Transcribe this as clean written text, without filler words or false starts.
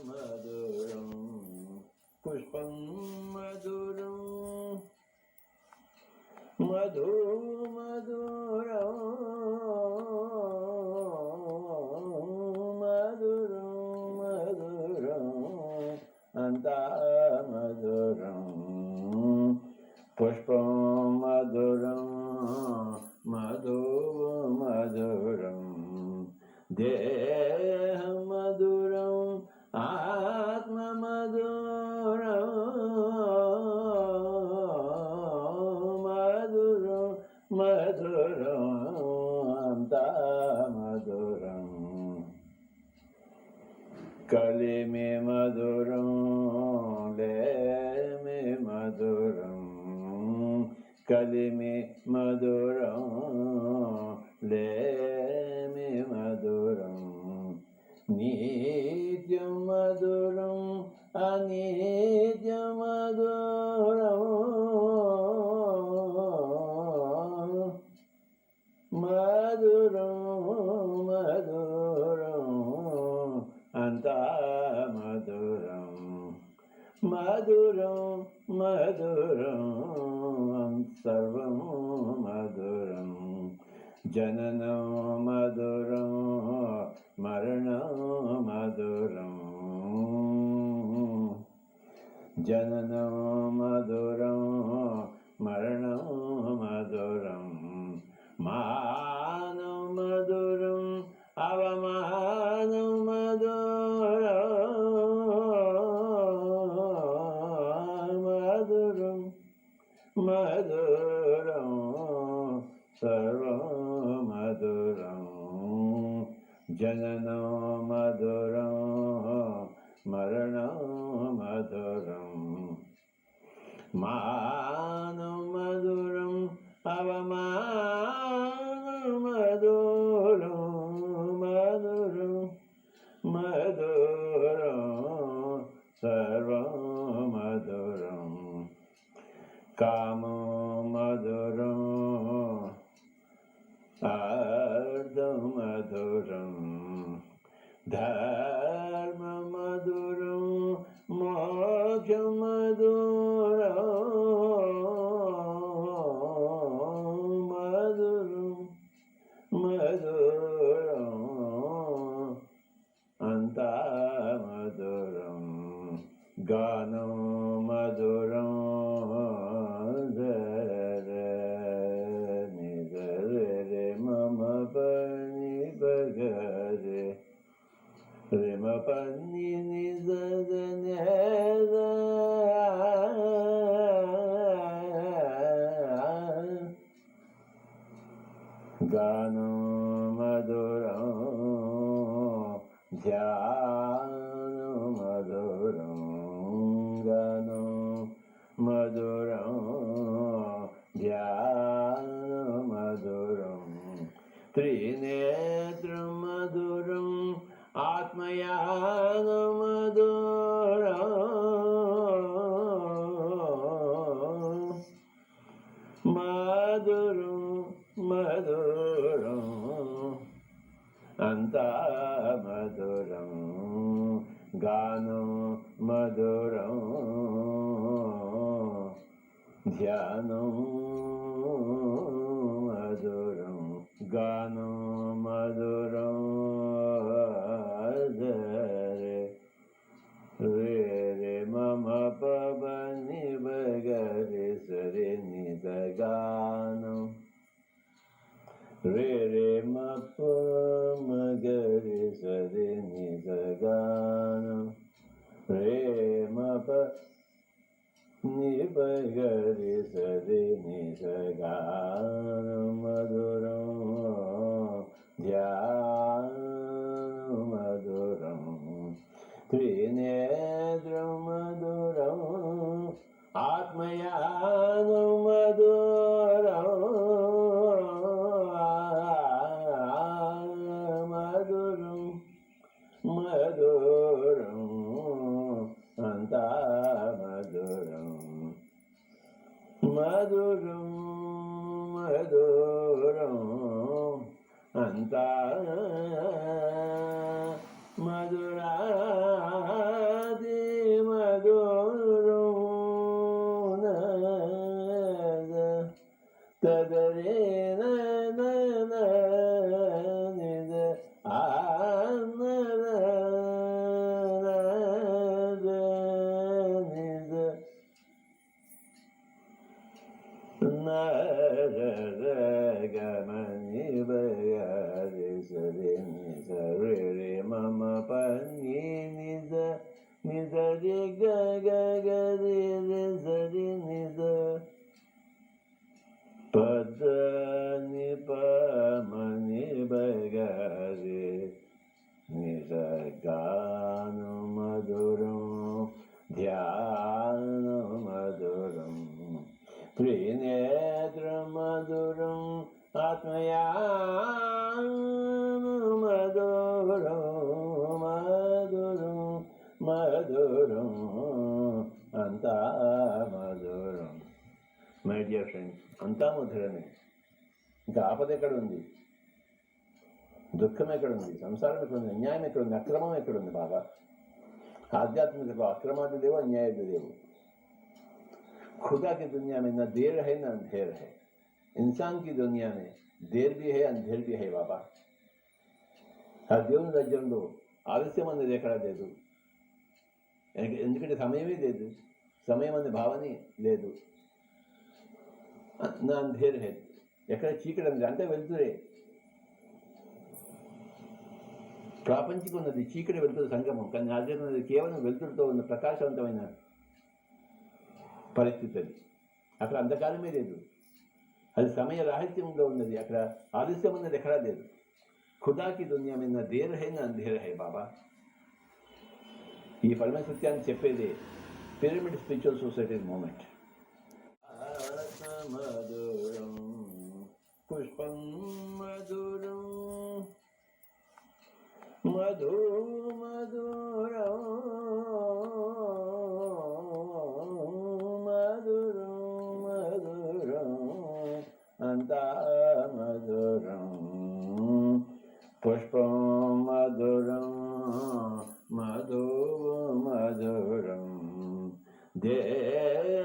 మధురం పుష్పం మధురం మధు మధురం మధురం మధురం అంతా మధురం పుష్పం మధురం మధు మధురం దేహం మధురం ఆత్మ మధురం మధురం మధురం అంతా మధురం కలిమి మధురం లేమి మధురం కలిమి మధురం లేమి మధురం నిత్యం మధురం అనిత్యం మధురం మధురం మధురం అంతా మధురం మధురం మధురం సర్వం మధురం జననం మధురం మరణం మధురం జననం మధురం మరణం మధురం మానం మధురం అవమానం మధురం మధురం మధురం సర్వం మధురం జననం మధురం మరణం మధురం మానం మధురం అవమానం మధురం మధురం మధురం సర్వం మధురం కామం మధురం అర్థం మధురం ధర్మ మధురం మోక్షం మధురం మధురం మధురం అంతా మధురం గానం మధురం రిమ పన్ని నిజ గానం మధురం ధ్యానం మధురం గానం మధురం ధ్యానం మధురం త్రినేత్రం మధురం ఆత్మయానం మధురం మధురం మధురం అంతా మధురం గానం మధురం ధ్యానం మధురం గానం మధురం రే రే మమ పని బగరి సరి నిద గానం రే రే మప మగరి సరి నిద గానం రే మప నిబగరి సరి నిద గానం మధురం ధ్యానం మధురం త్రినేత్రం మధురం ఆత్మయానం మధురం మధురం మధురం అంతా మధురం మధురం మధురం అంతా మధురా నీ నిజ నిజ రి గ గ గ రి రి జ రి నిజ పద ని ప మ ని బ గ రి నిజ గాను మధురం ధ్యాను మధురం త్రినేత్ర మధురం ఆత్మయాను మధురం మధురం మధురం అంతా మధురం. మై డియర్ ఫ్రెండ్స్, అంతా మధురమే. ఇంకా ఆపద ఎక్కడ ఉంది? దుఃఖం ఎక్కడుంది? సంసారం ఎక్కడుంది? అన్యాయం ఎక్కడుంది? అక్రమం ఎక్కడుంది? బాబా आध्यात्मिकता अक्रमादि देव अन्याय देव. खुदा की दुनिया में न देर है न अंधेर है. इंसान की दुनिया में देर भी है अंधेर भी है बाबा. ఆ దేవుని రాజ్యంలో ఆలస్యం అనేది ఎక్కడా లేదు. ఎందుకంటే సమయమే లేదు, సమయం అనే భావనే లేదు. నా అంధేర్ హే, ఎక్కడ చీకటి ఉంది అంటే వెళ్తురే. ప్రాపంచిక ఉన్నది చీకటి వెలుతురు సంగమం, కానీ ఆధ్యాత్మిక ఉన్నది కేవలం వెలుతురుతో ఉన్న ప్రకాశవంతమైన పరిస్థితి. అది అక్కడ అంధకారమే లేదు, అది సమయ రాహిత్యంలో ఉన్నది. అక్కడ ఆలస్యం ఉన్నది ఎక్కడా లేదు. ఖుదాకి దునియా మీద దేర్ హై నా అంధేర్ హై బాబా. ఈ పరమ సత్యాన్ని చెప్పేదే పిరమిడ్ స్పిరిచువల్ సొసైటీ మూమెంట్. మధురం పుష్పం మధురం మధు మధురం మధురం మధురం అంతా మధురం. పుష్పం మధురం మధు మధురం దేవ